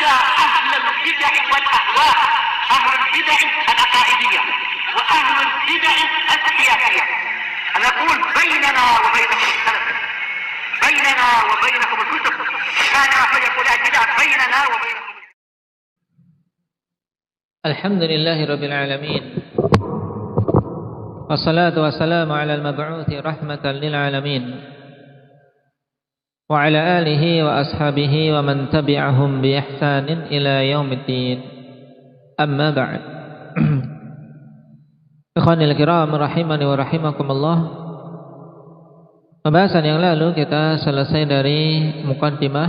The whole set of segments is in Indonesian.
حتى أهل البدع والأهواء، أهل البدع العقائدية وأهل البدع السياسية. أنا أقول بيننا وبينكم السلف، بيننا وبينكم الكتب، كان فيقول البدع بيننا وبينكم. الحمد لله رب العالمين، والصلاة والسلام على المبعوث رحمة للعالمين وعلى آله وأصحابه ومن تبعهم بإحسان إلى يوم الدين. أما بعد. Ikhwanil kiram rahimani wa rahimakumullah. Pembahasan yang lalu kita selesai dari muqaddimah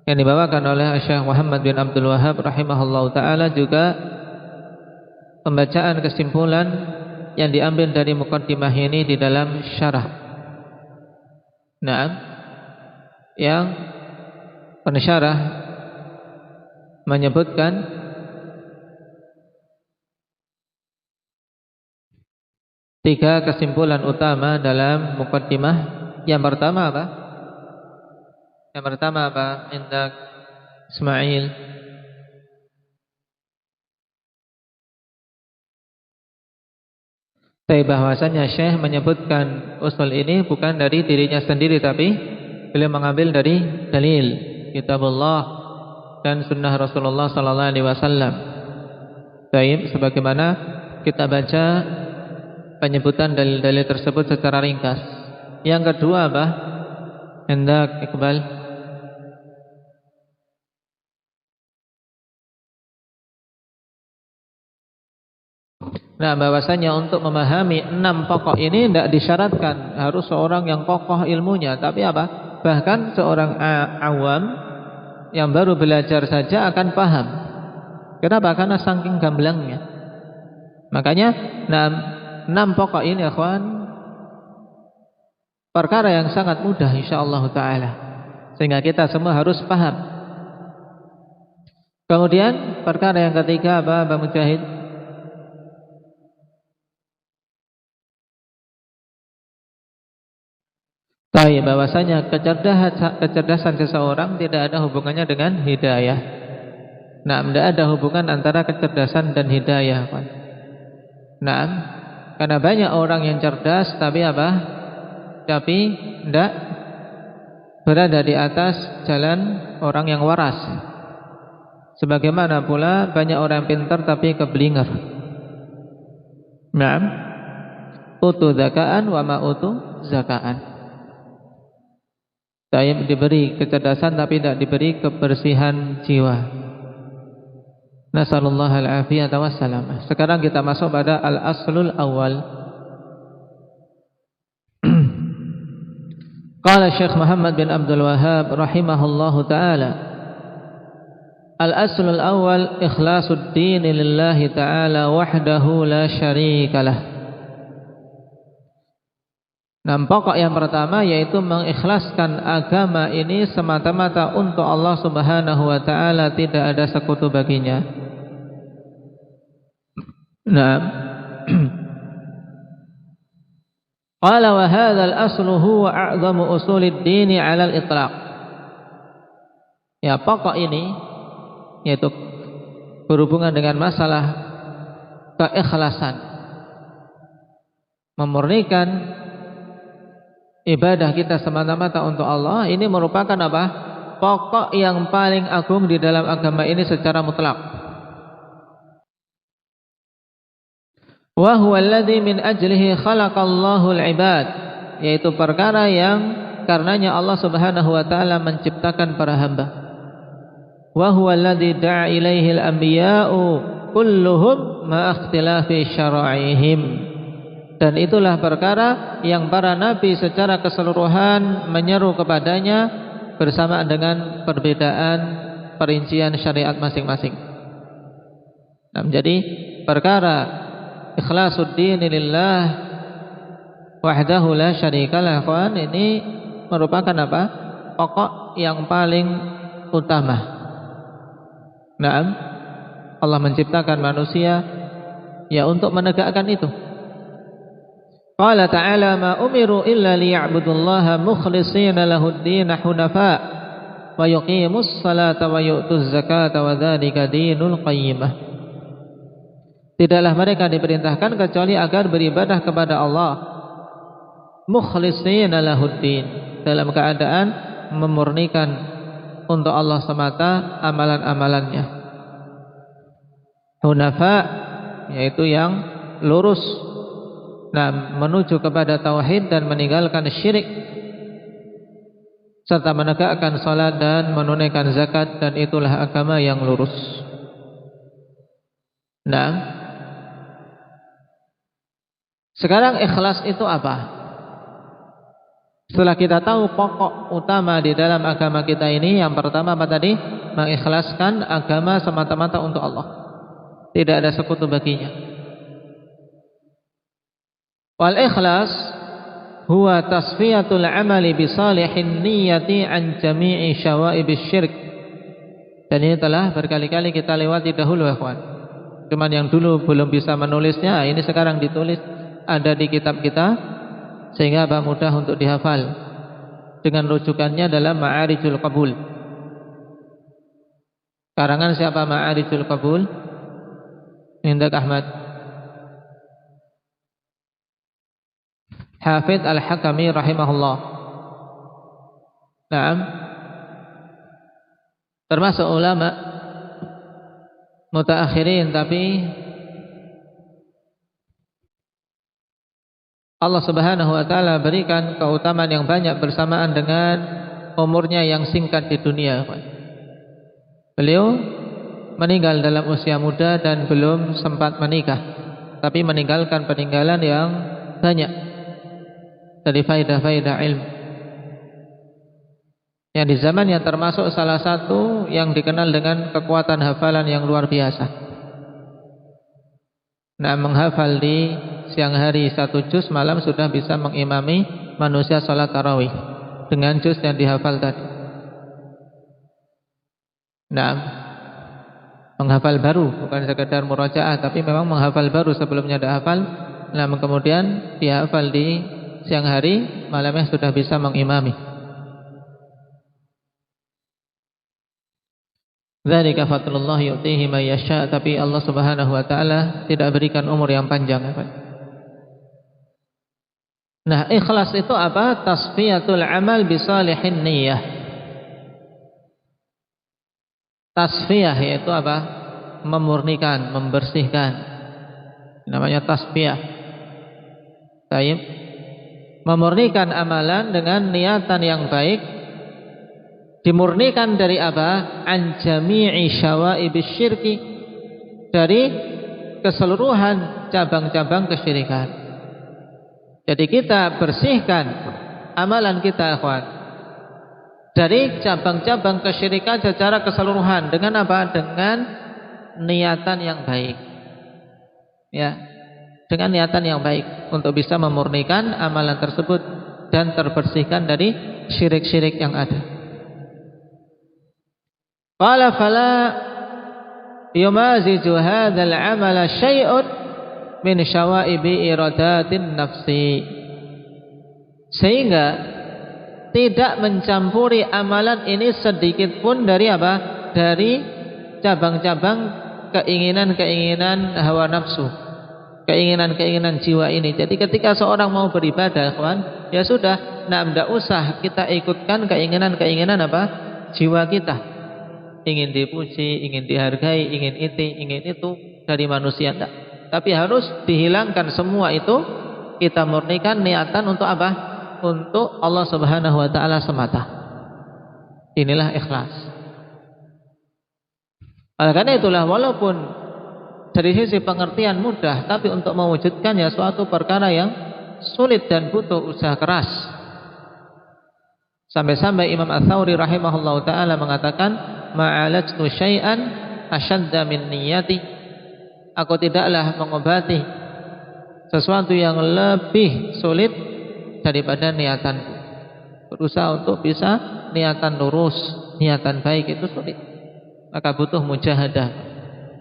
yang dibawakan oleh Syekh Muhammad bin Abdul Wahhab rahimahullahu taala, juga pembacaan kesimpulan yang diambil dari muqaddimah ini di dalam syarah. Naam, yang pensyarah menyebutkan tiga kesimpulan utama dalam muqaddimah. Yang pertama apa? Yang pertama apa? Indak Ismail. Tapi bahwasanya Syekh menyebutkan usul ini bukan dari dirinya sendiri, tapi beliau mengambil dari dalil kitabullah dan sunnah Rasulullah sallallahu alaihi wasallam. Baik, sebagaimana kita baca penyebutan dalil-dalil tersebut secara ringkas. Yang kedua apa? Hendak Iqbal. Nah, bahwasanya untuk memahami 6 pokok ini tidak disyaratkan harus seorang yang kokoh ilmunya, tapi apa? Bahkan seorang awam yang baru belajar saja akan paham. Kenapa? Karena saking gamblangnya. Makanya 6 pokok ini, akhwan, perkara yang sangat mudah insyaallah taala, sehingga kita semua harus paham. Kemudian perkara yang ketiga apa, Bang Mujahid? Baik, bahwasanya kecerdasan seseorang tidak ada hubungannya dengan hidayah. Nah, tidak ada hubungan antara kecerdasan dan hidayah, akhwan. Nah, karena banyak orang yang cerdas tapi apa? Tapi tidak berada di atas jalan orang yang waras. Sebagaimana pula banyak orang yang pintar tapi keblinger. Naam, utu zakaan wa ma utu zakaan. Saya diberi kecerdasan tapi tidak diberi kebersihan jiwa. Nasallallahu al-afiyata wassalamah. Sekarang kita masuk pada al-aslul awal. Qala Syekh Muhammad bin Abdul Wahhab rahimahullahu ta'ala, al-aslul awal ikhlasul dini lillahi ta'ala wahdahu la syarikalah. Nah, pokok yang pertama yaitu mengikhlaskan agama ini semata-mata untuk Allah Subhanahu wa ta'ala, tidak ada sekutu baginya. Nah, qala wa hadzal aslu huwa a'zamu usulid dini 'ala al-itlaq. Ya, pokok ini yaitu berhubungan dengan masalah keikhlasan, memurnikan ibadah kita semata-mata untuk Allah. Ini merupakan apa? Pokok yang paling agung di dalam agama ini secara mutlak. Wa huwa alladhi min ajlihi khalaqallahu al-ibad, yaitu perkara yang karenanya Allah Subhanahu wa taala menciptakan para hamba. Wa huwa alladhi da'a ilaihi al-anbiya'u kulluhum ma ikhtilafi syara'ihim. Dan itulah perkara yang para nabi secara keseluruhan menyeru kepadanya bersamaan dengan perbedaan perincian syariat masing-masing. Nah, menjadi perkara ikhlasuddin lillah wahdahu la syarikalah, kawan, ini merupakan apa? Pokok yang paling utama. Naam, Allah menciptakan manusia ya untuk menegakkan itu. Qala ta'ala ma umiru illa liya'budullaha mukhlishina lahuddin hunafa. wa yuqimus salata wa yu'tuz zakata wa dzalika dinul qayyimah. Tidaklah mereka diperintahkan kecuali agar beribadah kepada Allah mukhlishina lahuddin, dalam keadaan memurnikan untuk Allah semata amalan-amalannya. Hunafa, yaitu yang lurus, menuju kepada tauhid dan meninggalkan syirik, serta menegakkan salat dan menunaikan zakat, dan itulah agama yang lurus. Sekarang ikhlas itu apa? Setelah kita tahu pokok utama di dalam agama kita ini, yang pertama apa tadi? Mengikhlaskan agama semata-mata untuk Allah, tidak ada sekutu baginya. Wal ikhlas huwa tasfiyatul amali bi salihin niyyati an jami'i syawa'ibis syirk. Dan ini telah berkali-kali kita lewati dahulu, ikhwan. Cuman yang dulu belum bisa menulisnya, ini sekarang ditulis, ada di kitab kita, sehingga mudah untuk dihafal. Dengan rujukannya dalam Ma'arijul Qabul. Karangan siapa Ma'arijul Qabul? Indak Ahmad Hafidh Al-Hakami rahimahullah. Termasuk ulama mutaakhirin, tapi Allah Subhanahu wa taala berikan keutamaan yang banyak bersamaan dengan umurnya yang singkat di dunia. Beliau meninggal dalam usia muda dan belum sempat menikah, tapi meninggalkan peninggalan yang banyak dari faedah-faedah ilmu, yang di zamannya termasuk salah satu yang dikenal dengan kekuatan hafalan yang luar biasa. Menghafal di siang hari 1 juz, malam sudah bisa mengimami manusia salat tarawih dengan juz yang dihafal tadi. Menghafal baru, bukan sekedar murajaah, tapi memang menghafal baru, sebelumnya dah hafal. Kemudian dihafal di siang hari, malamnya sudah bisa mengimami. Dzalika fadlullah yu'tihi may yasha, tapi Allah Subhanahu wa taala tidak berikan umur yang panjang. Ikhlas itu apa? Tasfiyatul amal bi salihin niyyah. Tasfiyah yaitu apa? Memurnikan, membersihkan. Namanya tasfiyah. Baik. Memurnikan amalan dengan niatan yang baik. Dimurnikan dari apa? An jami'i syawa'ibis syirki, dari keseluruhan cabang-cabang kesyirikan. Jadi kita bersihkan amalan kita, ikhwan, dari cabang-cabang kesyirikan secara keseluruhan. Dengan apa? Dengan niatan yang baik. Ya, dengan niatan yang baik untuk bisa memurnikan amalan tersebut dan terbersihkan dari syirik-syirik yang ada. Qala fala yumaziju hadzal amala syai'un min syawaibi iradatin nafsi, sehingga tidak mencampuri amalan ini sedikit pun dari apa? Dari cabang-cabang keinginan-keinginan hawa nafsu, keinginan-keinginan jiwa ini. Jadi ketika seorang mau beribadah, kawan, ya sudah, tidak usah kita ikutkan keinginan-keinginan apa? Jiwa kita. Ingin dipuji, ingin dihargai, ingin itu dari manusia, enggak. Tapi harus dihilangkan semua itu, kita murnikan niatan untuk apa? Untuk Allah Subhanahu wa taala semata. Inilah ikhlas. Karena itulah, walaupun dari sisi pengertian mudah, tapi untuk mewujudkannya suatu perkara yang sulit dan butuh usaha keras. Sampai-sampai Imam Ats-Tsauri rahimahullahu taala mengatakan, ma'alajtu syai'an asyadda min niyati. Aku tidaklah mengobati sesuatu yang lebih sulit daripada niatanku. Berusaha untuk bisa niatan lurus, niatan baik itu sulit. Maka butuh mujahadah,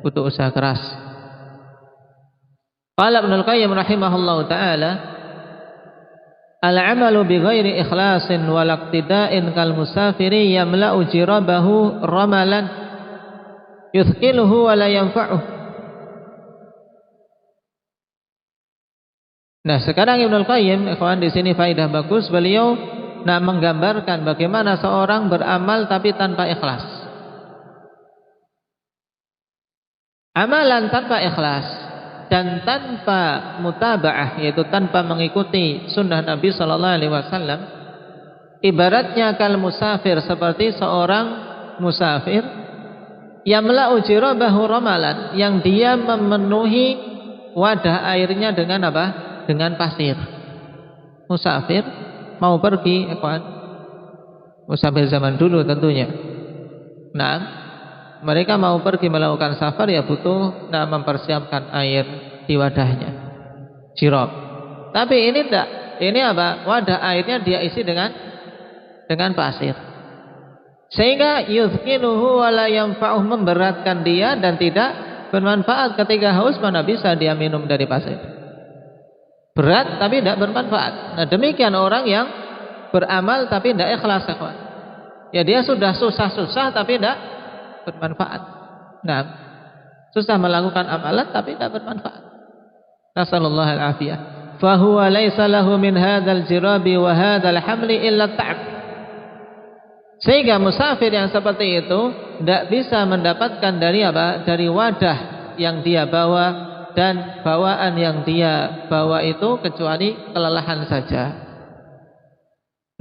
butuh usaha keras. Qala Ibnul Qayyim rahimahullahu taala, Al-amalu bighairi ikhlasin wal iqtida'in kal musafiri yamla'u jirabahu ramalan yuthqiluhu wa la yanfa'uh. Nah, sekarang Ibnul Qayyim, ikhwan, di sini faedah bagus. Beliau menggambarkan bagaimana seorang beramal tapi tanpa ikhlas. Amalan tanpa ikhlas dan tanpa mutaba'ah, yaitu tanpa mengikuti sunnah Nabi sallallahu alaihi wasallam, ibaratnya kal musafir, seperti seorang musafir yamla'u jirabahu ramalan, yang dia memenuhi wadah airnya dengan apa? Dengan pasir. Musafir mau pergi, musafir zaman dulu tentunya. Nah, mereka mau pergi melakukan safar, ya butuh mempersiapkan air di wadahnya, jirab. Tapi ini tidak, ini apa? Wadah airnya dia isi dengan pasir, sehingga yuthqinuhu wa la yanfa'uh, memberatkan dia dan tidak bermanfaat. Ketika haus, mana bisa dia minum dari pasir? Berat tapi tidak bermanfaat. Nah, demikian orang yang beramal tapi tidak ikhlas, kawan. Ya, dia sudah susah-susah tapi tidak bermanfaat. Nah, susah melakukan amalan tapi tidak bermanfaat. Nasallallahu al-afiyah. Fa huwa laisa lahu min hadzal jirabi wa hadzal hamli illa ta'ab. Sehingga musafir yang seperti itu tidak bisa mendapatkan dari apa? Dari wadah yang dia bawa dan bawaan yang dia bawa itu kecuali kelelahan saja.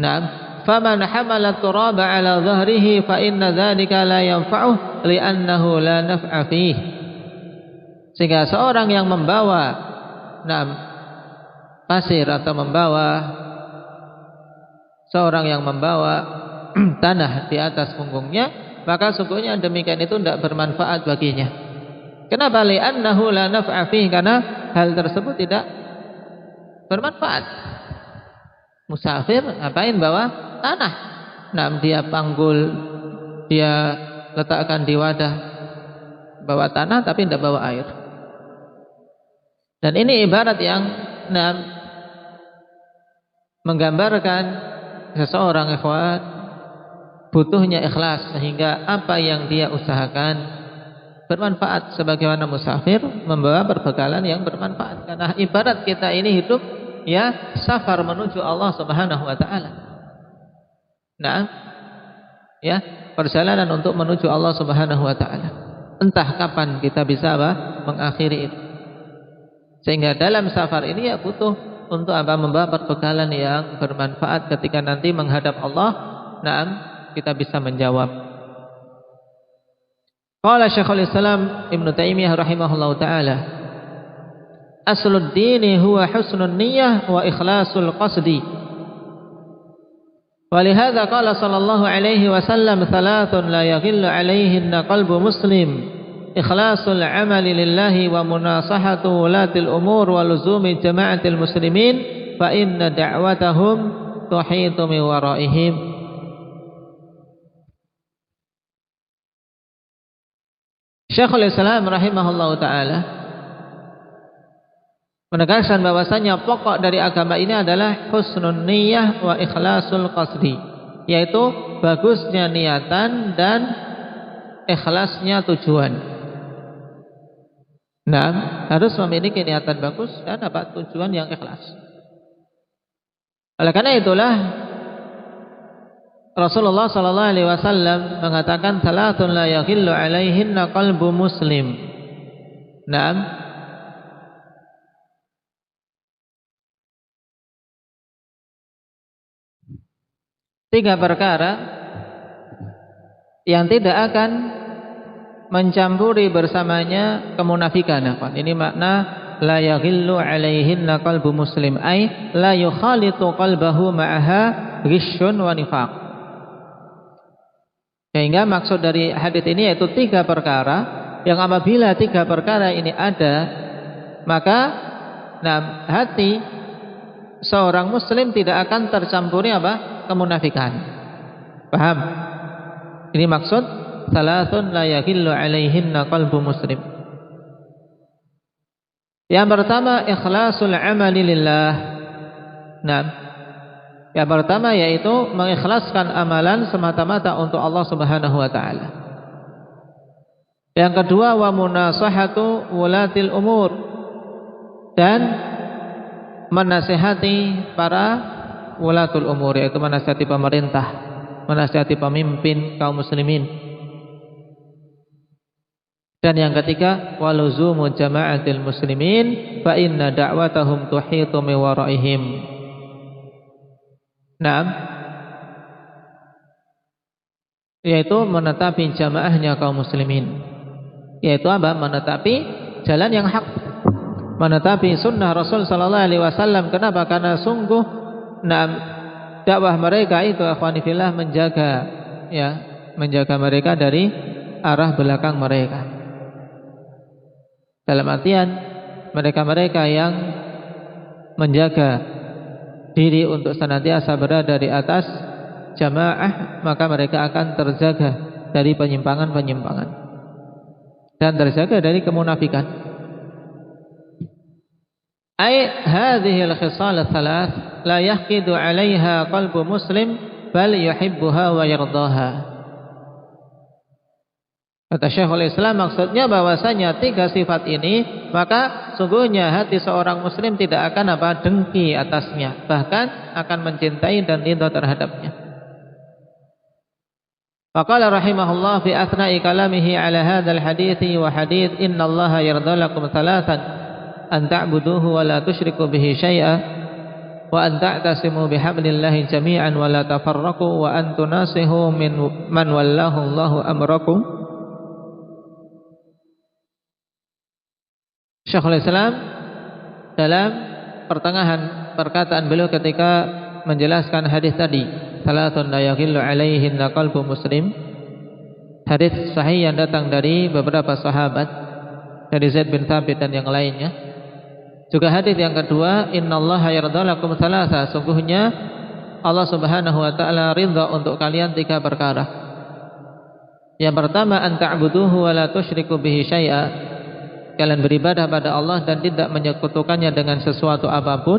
Nah, faman hamala turaba ala dhahrihi fa inna dzalika la yanfa'uh li'annahu la naf'a fihi. Sehingga seorang yang membawa pasir atau seorang yang membawa tanah di atas punggungnya, maka sungguhnya demikian itu tidak bermanfaat baginya. Kenapa? Li'annahu la naf'a fihi, karena hal tersebut tidak bermanfaat. Musafir ngapain bawa tanah? Nah, dia panggul, dia letakkan di wadah, bawa tanah tapi tidak bawa air. Dan ini ibarat yang menggambarkan seseorang, ikhwan, butuhnya ikhlas, sehingga apa yang dia usahakan bermanfaat. Sebagaimana musafir membawa perbekalan yang bermanfaat. Karena ibarat kita ini hidup, ya, safar menuju Allah Subhanahu wa taala. Nah, ya, perjalanan untuk menuju Allah Subhanahu wa taala. Entah kapan kita bisa mengakhiri itu. Sehingga dalam safar ini ya butuh untuk membawa perbekalan yang bermanfaat ketika nanti menghadap Allah. Nah, kita bisa menjawab. Qala Syekhul Islam Ibnu Taimiyah rahimahullahu taala, aslud dini huwa husnun niyyah wa ikhlasul qasdi. Walihada qala sallallahu alaihi wasallam, thalathun la yaghillu alaihinna qalbu muslim, ikhlasul amali lillahi wa munasahatu wulatil umur wa luzumi jama'atil muslimin fa inna da'watahum tuhitu min waraihim. Syekhul Islam rahimahullahu ta'ala menegaskan bahwasanya pokok dari agama ini adalah husnun niyyah wa ikhlasul qasdi, yaitu bagusnya niatan dan ikhlasnya tujuan. Nah, harus memiliki niatan bagus dan tujuan yang ikhlas. Oleh karena itulah Rasulullah sallallahu alaihi wasallam mengatakan, salatun la yaghillu alaihinna qalbu muslim. Naam. Tiga perkara yang tidak akan mencampuri bersamanya kemunafikan. Ini makna la yaghillu alaihinna qalbu muslim, ay la yukhalitu qalbahu ma'aha ghisyun wa nifaq. Sehingga maksud dari hadis ini yaitu tiga perkara yang apabila tiga perkara ini ada, maka hati seorang muslim tidak akan tercampuri kemunafikan. Paham? Ini maksud salasun la yaghillu alaihinna qalbu muslim. Yang pertama, ikhlasul amali lillah. Yang pertama yaitu mengikhlaskan amalan semata-mata untuk Allah Subhanahu wa taala. Yang kedua, wa munasahatu wulatil umur, dan menasihati para wulatul umur, yaitu menasihati pemerintah, menasihati pemimpin kaum muslimin. Dan yang ketiga, waluzumu jama'atil muslimin fa inna da'watahum tuhitu min waraihim. Naam, yaitu menetapi jamaahnya kaum muslimin, yaitu apa? Menetapi jalan yang hak, menetapi sunnah Rasul sallallahu alaihi wasallam. Kenapa? Karena sungguh dakwah mereka itu akhwani fillah menjaga mereka dari arah belakang mereka. Dalam artian mereka-mereka yang menjaga diri untuk senantiasa berada di atas jamaah, maka mereka akan terjaga dari penyimpangan-penyimpangan dan terjaga dari kemunafikan. Ai hadhihi al-khisal ats-tsalath la yahqidu 'alaiha qalbu muslim bal yuhibbuha wa yardaha. Kata Syekhul Islam, maksudnya bahwasanya tiga sifat ini, maka sungguhnya hati seorang muslim tidak akan dengki atasnya, bahkan akan mencintai dan ridha terhadapnya. Faqala rahimahullah fi athna'i kalamihi ala hadzal hadithi wa hadits innallaha yarda lakum thalathan an ta'buduhu wa la tusyriku bihi syai'a wa an ta'tasimu bihablillahi jami'an wa la tafarraqu wa an tunasihu man wallahu Allahu amrakum. Syekhul Islam dalam pertengahan perkataan beliau ketika menjelaskan hadis tadi, salatun la yaghillu alaihinna qalbu muslim, hadis sahih yang datang dari beberapa sahabat, dari Zaid bin Thabit dan yang lainnya. Juga hadis yang kedua, innallaha yardalakum thalatha, sungguhnya Allah Subhanahu wa taala ridha untuk kalian tiga perkara. Yang pertama, an ta'buduhu wa la tusyriku bihi syai'a, kalian beribadah pada Allah dan tidak menyekutukannya dengan sesuatu apapun.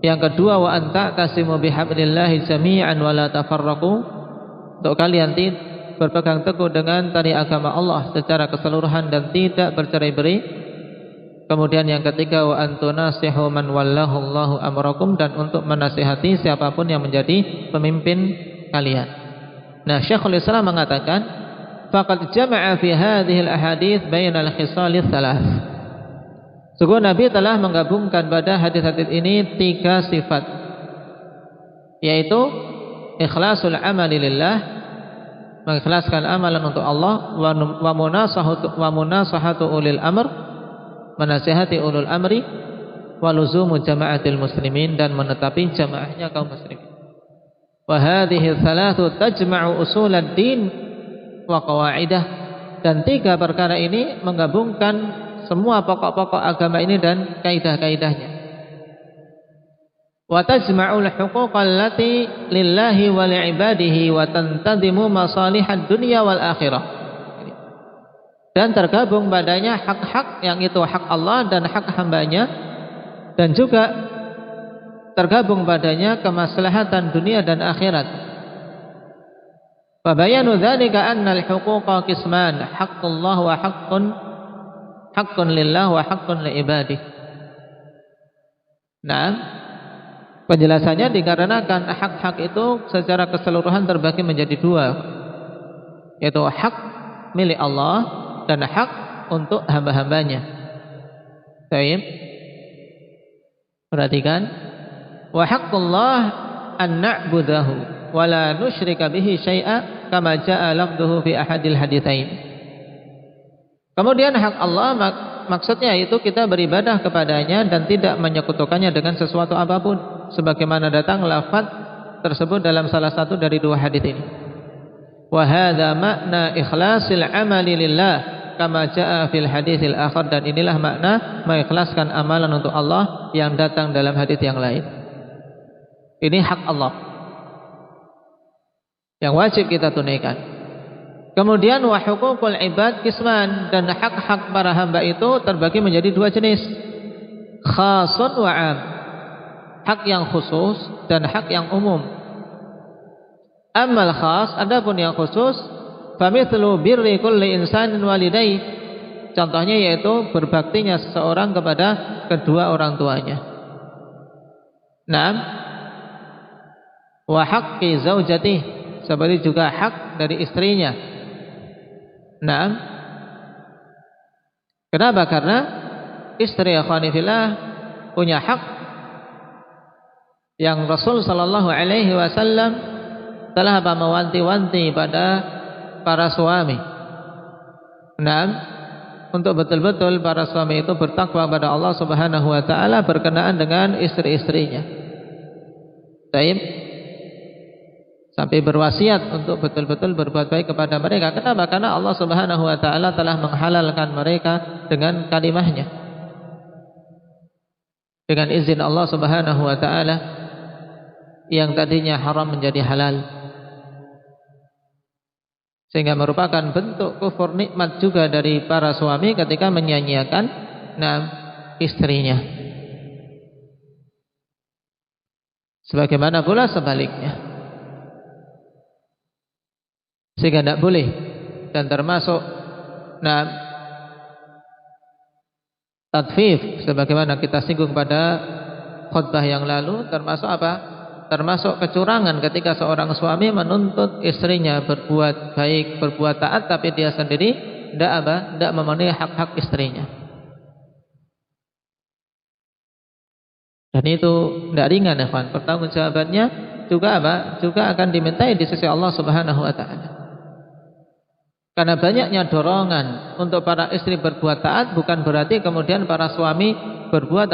Yang kedua, wa an ta'tasimu bihablillahi jami'an wa la tafarraqu, untuk kalian berpegang teguh dengan tali agama Allah secara keseluruhan dan tidak bercerai-berai. Kemudian yang ketiga, wa an tunasihu man wallahu Allahu amrakum, dan untuk menasihati siapapun yang menjadi pemimpin kalian. Nah, Syekhul Islam mengatakan, faqad jama'a fi hadhihi al-ahadits baina al-khisal ats-tsalath. Sungguh Nabi telah menggabungkan pada hadis-hadis ini tiga sifat, yaitu ikhlasul amali lillah, mengikhlaskan amalan untuk Allah, wa munasahatu ulil amr, menasihati ulul amri, wa luzumu jama'atil muslimin, dan menetapi jamaahnya kaum muslimin. Wa hadhihi tsalatsu tajma'u usulad din wa qawaidah, dan tiga perkara ini menggabungkan semua pokok-pokok agama ini dan kaidah-kaidahnya. Wa tajma'ul huquqal lati lillahi wa li'ibadihi wa tantadimu masalihad dunya wal akhirah, dan tergabung padanya hak-hak yang itu hak Allah dan hak hambanya, dan juga tergabung padanya kemaslahatan dunia dan akhirat. Fabayanu dzalika anna al-huquqa qisman, haqqullah wa haqqun lillah wa haqqun li ibadih. Nah, penjelasannya dikarenakan hak-hak itu secara keseluruhan terbagi menjadi dua, yaitu hak milik Allah dan hak untuk hamba-hambanya. Baik. Perhatikan, wa haqqullah an na'budahu wa la nusyrika bihi syai'a kama jaa'a lafdhuhu fi ahadil haditsain. Kemudian hak Allah maksudnya itu kita beribadah kepadanya dan tidak menyekutukannya dengan sesuatu apapun, sebagaimana datang lafaz tersebut dalam salah satu dari dua hadis ini. Wa hadza makna ikhlasil amali lillah kama jaa'a fil haditsil akhar, dan inilah makna mengikhlaskan amalan untuk Allah yang datang dalam hadis yang lain. Ini hak Allah yang wajib kita tunaikan. Kemudian wa huququl ibad qisman, dan hak-hak para hamba itu terbagi menjadi dua jenis, khasun wa 'am. hak yang khusus dan hak yang umum. Ammal khas, adapun yang khusus, famithlu birri kulli insanin walidayhi, contohnya yaitu berbaktinya seseorang kepada kedua orang tuanya. Naam, wa haqqi zaujatihi, seperti juga hak dari istrinya. Naam. Kenapa? Karena istri akhwani fillah punya hak yang Rasul sallallahu alaihi wasallam telah mewanti-wanti pada para suami. Naam, untuk betul-betul para suami itu bertakwa kepada Allah Subhanahu wa taala berkenaan dengan istri-istrinya. Baik. Sampai berwasiat untuk betul-betul berbuat baik kepada mereka. Kenapa? Karena Allah Subhanahu wa taala telah menghalalkan mereka dengan kalimahnya. Dengan izin Allah Subhanahu wa taala yang tadinya haram menjadi halal. Sehingga merupakan bentuk kufur nikmat juga dari para suami ketika menyanyiakan istrinya. Sebagaimana pula sebaliknya. Sehingga tidak boleh dan termasuk tadfif sebagaimana kita singgung pada khutbah yang lalu, termasuk apa? Termasuk kecurangan ketika seorang suami menuntut istrinya berbuat baik, berbuat taat, tapi dia sendiri tidak memenuhi hak-hak istrinya. Dan itu tidak ringan ya kawan. Pertanggungjawabannya juga juga akan dimintai di sisi Allah Subhanahu wa taala. Karena banyaknya dorongan untuk para istri berbuat taat bukan berarti kemudian para suami berbuat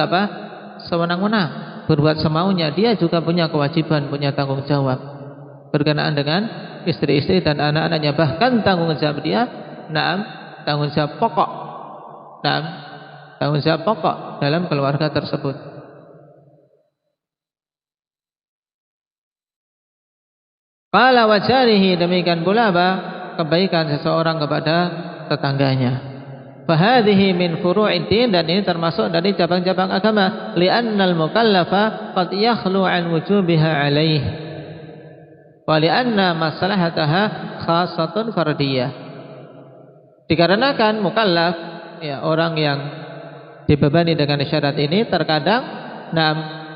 sewenang-wenang. Berbuat semaunya. Dia juga punya kewajiban, punya tanggung jawab berkenaan dengan istri-istri dan anak-anaknya. Bahkan tanggung jawab dia tanggung jawab pokok. Tanggung jawab pokok dalam keluarga tersebut. Qala wa jarihi, demikian pula kebaikan seseorang kepada tetangganya. Fahadhihi min furu'id din, dan ini termasuk dari cabang-cabang agama. Li'annal mukallafa qad yakhlu an wujubiha alaih wa li'anna maslahataha khassatun fardiyah. Dikarenakan mukallaf, ya, orang yang dibebani dengan syarat ini terkadang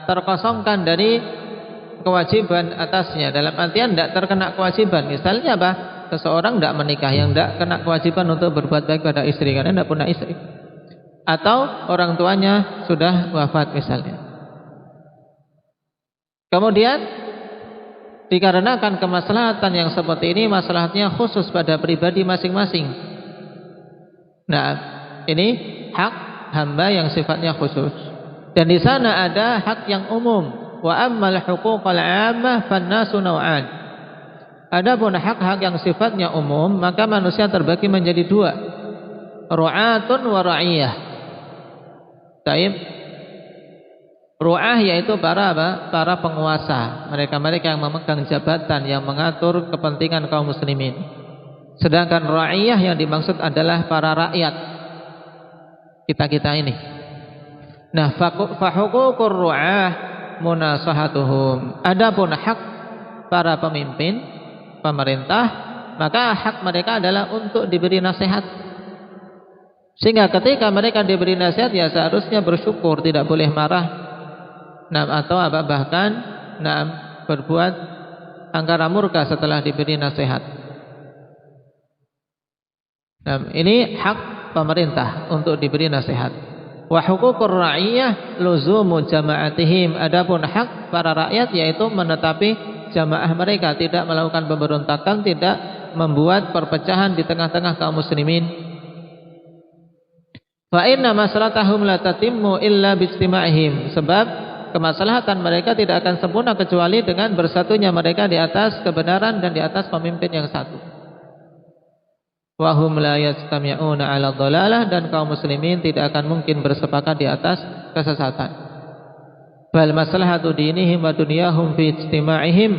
terkosongkan dari kewajiban atasnya, dalam artian tidak terkena kewajiban. Misalnya seseorang tidak menikah, yang tidak kena kewajiban untuk berbuat baik pada istri karena tidak punya istri, atau orang tuanya sudah wafat misalnya. Kemudian dikarenakan kemaslahatan yang seperti ini, maslahatnya khusus pada pribadi masing-masing. Nah, ini hak hamba yang sifatnya khusus, dan di sana ada hak yang umum. Wa ammal huquqal 'ammah fannasu naw'an. Adapun hak-hak yang sifatnya umum, maka manusia terbagi menjadi dua, ru'atun wa ra'iyah. Taib. Ru'ah yaitu para penguasa, mereka-mereka yang memegang jabatan, yang mengatur kepentingan kaum muslimin. Sedangkan ra'iyah yang dimaksud adalah para rakyat, kita-kita ini. Nah, fa huququr ru'ah munasahatuhum. Adapun hak para pemimpin, pemerintah, maka hak mereka adalah untuk diberi nasihat. Sehingga ketika mereka diberi nasihat, ya seharusnya bersyukur, tidak boleh marah, atau bahkan berbuat angkara murka setelah diberi nasihat. Ini hak pemerintah untuk diberi nasihat. Wa huququr ra'iyah luzumu jama'atihim. Adapun hak para rakyat yaitu menetapi jamaah mereka, tidak melakukan pemberontakan, tidak membuat perpecahan di tengah-tengah kaum muslimin. Fa inna maslahatahum la tatimmu illa bijtima'ihim, sebab kemaslahatan mereka tidak akan sempurna kecuali dengan bersatunya mereka di atas kebenaran dan di atas pemimpin yang satu. Wa hum la yastami'una 'ala dhalalah, dan kaum muslimin tidak akan mungkin bersepakat di atas kesesatan. Bal maslahatu dinihim wa dunyahum fi ijtima'ihim,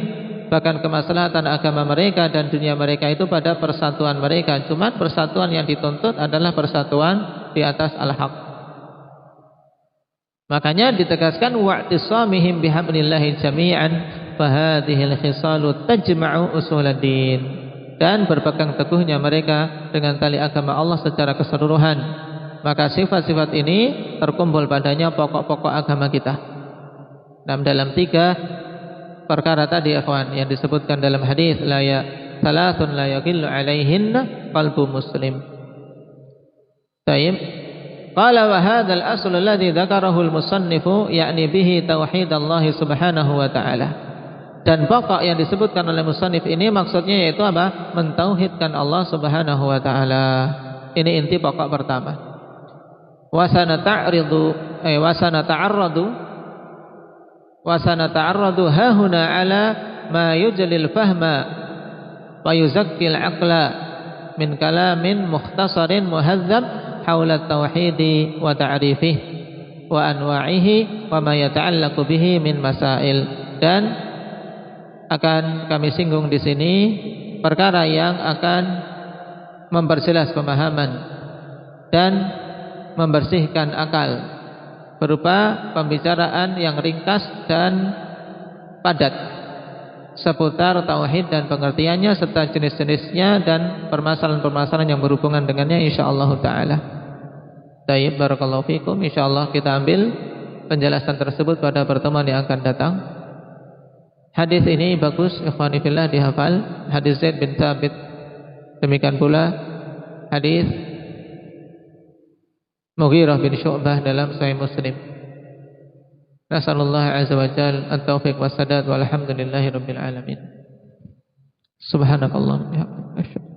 bahkan kemaslahatan agama mereka dan dunia mereka itu pada persatuan mereka. Cuma persatuan yang dituntut adalah persatuan di atas al-haq. Makanya ditegaskan wa'tisamihim bihablillahi jami'an fahadhil khisalu tajma'u usuluddin, dan berpegang teguhnya mereka dengan tali agama Allah secara keseluruhan, maka sifat-sifat ini terkumpul padanya pokok-pokok agama kita. Dan dalam 3 perkara tadi ikhwan yang disebutkan dalam hadis salatun la yaqillu alaihinna qalbu muslim. Baik. Qala wa hadzal asl alladhi dzakarahu al-musannifu ya'ni bihi tauhid Allah subhanahu wa ta'ala. Dan pokok yang disebutkan oleh musannif ini maksudnya yaitu apa? Mentauhidkan Allah subhanahu wa ta'ala. Ini inti pokok pertama. Wa sanata'arradu hahuna ala ma yujlil fahma wa yuzakkil aqla min kalamin mukhtasarin muhadzab haula tauhidi wa ta'rifih wa anwa'ihi wa ma yata'allaqu bihi min masail. Dan akan kami singgung di sini perkara yang akan memperjelas pemahaman dan membersihkan akal berupa pembicaraan yang ringkas dan padat seputar tauhid dan pengertiannya serta jenis-jenisnya dan permasalahan-permasalahan yang berhubungan dengannya insyaallah taala. Baik, barakallahu fikum. Insyaallah kita ambil penjelasan tersebut pada pertemuan yang akan datang. Hadis ini bagus ikhwani fillah dihafal, hadis Zaid bin Thabit. Demikian pula hadis Mughirah bin Syu'bah dalam Sahih Muslim. Nasallallahu azza wa jalla at-taufiq was sadad walhamdulillahi rabbil alamin. Subhanakallahumma wa bihamdika.